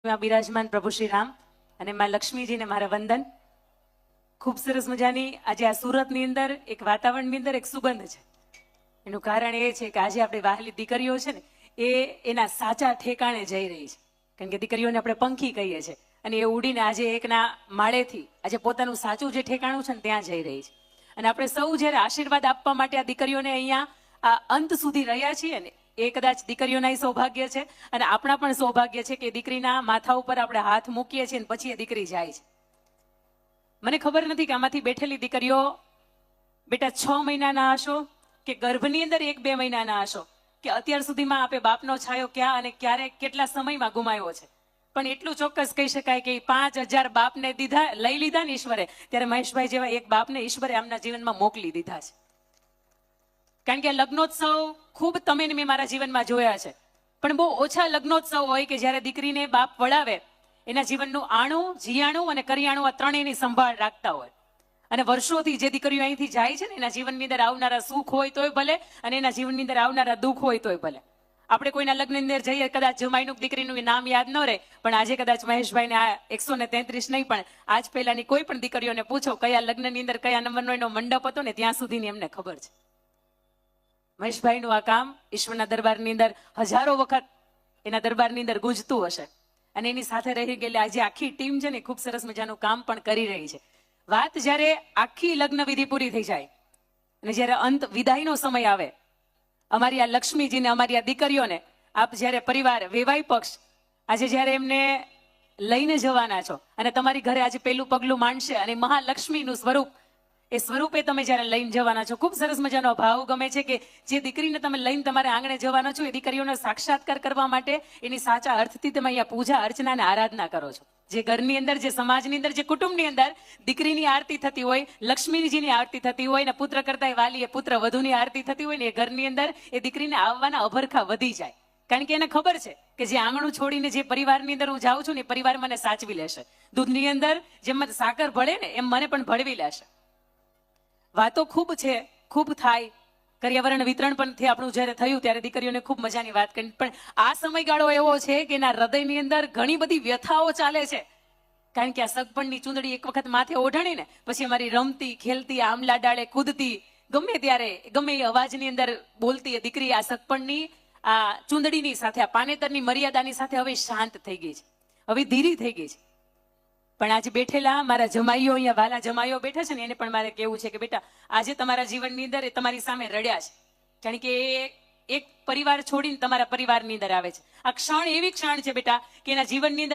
બિરાજમાન પ્રભુ શ્રી રામ અને માં લક્ષ્મીજીને મારા વંદન. ખૂબ સરસ મજાની આજે આ સુરતની અંદર એક વાતાવરણની અંદર એક સુગંધ છે. એનું કારણ એ છે કે આજે આપણી વહાલી દીકરીઓ છે ને એ એના સાચા ઠેકાણે જઈ રહી છે. કારણ કે દીકરીઓને આપણે પંખી કહીએ છીએ અને એ ઉડીને આજે એકના માળેથી આજે પોતાનું સાચું જે ઠેકાણું છે ને ત્યાં જઈ રહી છે. અને આપણે સૌ જ્યારે આશીર્વાદ આપવા માટે આ દીકરીઓને અહીંયા આ અંત સુધી રહ્યા છીએ ને એ કદાચ દીકરીઓના સૌભાગ્ય છે અને આપણા પણ સૌભાગ્ય છે કે દીકરીના માથા ઉપર આપણે હાથ મૂકીએ છીએ અને પછી એ દીકરી જાય છે. મને ખબર નથી કે આમાંથી બેઠેલી દીકરીઓ બેટા 6 મહિનાના હશો કે ગર્ભની અંદર 1-2 મહિનાના હશો કે અત્યાર સુધીમાં આપે બાપનો છાયો ક્યાં અને ક્યારે કેટલા સમયમાં ગુમાવ્યો છે. પણ એટલું ચોક્કસ કહી શકાય કે 5000 બાપને લઈ લીધા ને ઈશ્વરે, ત્યારે મહેશભાઈ જેવા એક બાપને ઈશ્વરે આમના જીવનમાં મોકલી દીધા છે. કારણ કે લગ્નોત્સવ ખૂબ તમે મેં મારા જીવનમાં જોયા છે, પણ બહુ ઓછા લગ્નોત્સવ હોય કે જ્યારે દીકરીને બાપ વળાવે એના જીવનનું આણું, જીયાણું અને કરિયાણું આ ત્રણેયની સંભાળ રાખતા હોય. અને વર્ષોથી જે દીકરીઓ અહીંથી જાય છે ને એના જીવનની અંદર આવનારા સુખ હોય તોય ભલે અને એના જીવનની અંદર આવનારા દુઃખ હોય તોય ભલે. આપણે કોઈના લગ્નની અંદર જઈએ, કદાચ જમાઈનું દીકરીનું નામ યાદ ન રહે, પણ આજે કદાચ મહેશભાઈને આ 133 નહીં પણ આજ પહેલાની કોઈ પણ દીકરીઓને પૂછો કયા લગ્નની અંદર કયા નંબરનો એનો મંડપ હતો ને ત્યાં સુધીની એમને ખબર છે. મહેશભાઈનું આ કામ ઈશ્વરના દરબારની અંદર હજારો વખત એના દરબારની અંદર ગુંજતું હશે અને એની સાથે રહી ગયેલી આજે આખી ટીમ છે ને ખૂબ સરસ મજાનું કામ પણ કરી રહી છે. વાત જ્યારે આખી લગ્ન વિધિ પૂરી થઈ જાય અને જ્યારે અંત વિદાયનો સમય આવે, અમારી આ લક્ષ્મીજીને, અમારી આ દીકરીઓને આપ જ્યારે પરિવાર, વેવાઈ પક્ષ આજે જ્યારે એમને લઈને જવાના છો અને તમારી ઘરે આજે પહેલું પગલું માંડશે અને મહાલક્ષ્મીનું સ્વરૂપ, એ સ્વરૂપે તમે જ્યારે લઈને જવાના છો, ખૂબ સરસ મજાનો ભાવ ગમે છે કે જે દીકરીને તમે લઈને તમારે આંગણે જવાના છો એ દીકરીઓનો સાક્ષાત્કાર કરવા માટે એની સાચા અર્થથી તમે અહીંયા પૂજા અર્ચના અને આરાધના કરો છો. જે ઘરની અંદર, જે સમાજની અંદર, જે કુટુંબની અંદર દીકરીની આરતી થતી હોય, લક્ષ્મીજીની આરતી થતી હોય ને પુત્ર કરતા વાલી એ પુત્ર વધુની આરતી થતી હોય ને એ ઘરની અંદર એ દીકરીને આવવાના અભરખા વધી જાય. કારણ કે એને ખબર છે કે જે આંગણું છોડીને જે પરિવારની અંદર હું જાઉં છું ને એ પરિવાર મને સાચવી લેશે. દૂધની અંદર જેમ સાકર ભળે ને એમ મને પણ ભળવી લેશે. વાતો ખૂબ છે, ખૂબ થાય. કરિયાવરણ વિતરણ પણ આપણું જ્યારે થયું ત્યારે દીકરીઓને ખૂબ મજાની વાત કરી, પણ આ સમયગાળો એવો છે કે એના હૃદયની અંદર ઘણી બધી વ્યથાઓ ચાલે છે. કારણ કે આ સગપણની ચૂંદડી એક વખત માથે ઓઢણી ને પછી અમારી રમતી, ખેલતી, આમલા ડાળે કૂદતી, ગમે ત્યારે ગમે એ અવાજની અંદર બોલતી એ દીકરી આ સગપણની આ ચૂંદડીની સાથે, આ પાનેતરની મર્યાદાની સાથે હવે શાંત થઈ ગઈ છે, હવે ધીરી થઈ ગઈ છે. પણ આજે બેઠેલા મારા જમાઈઓ, અહીંયા વાલા જમાઈઓ બેઠા છે ને એને પણ મારે કેવું છે કે બેટા આજે તમારા જીવનની અંદર એ તમારી સામે રડ્યા છે. કારણ કે એક પરિવાર છોડીને તમારા પરિવારની અંદર આવે છે. આ ક્ષણ એવી ક્ષણ છે બેટા કે એના જીવનની અંદર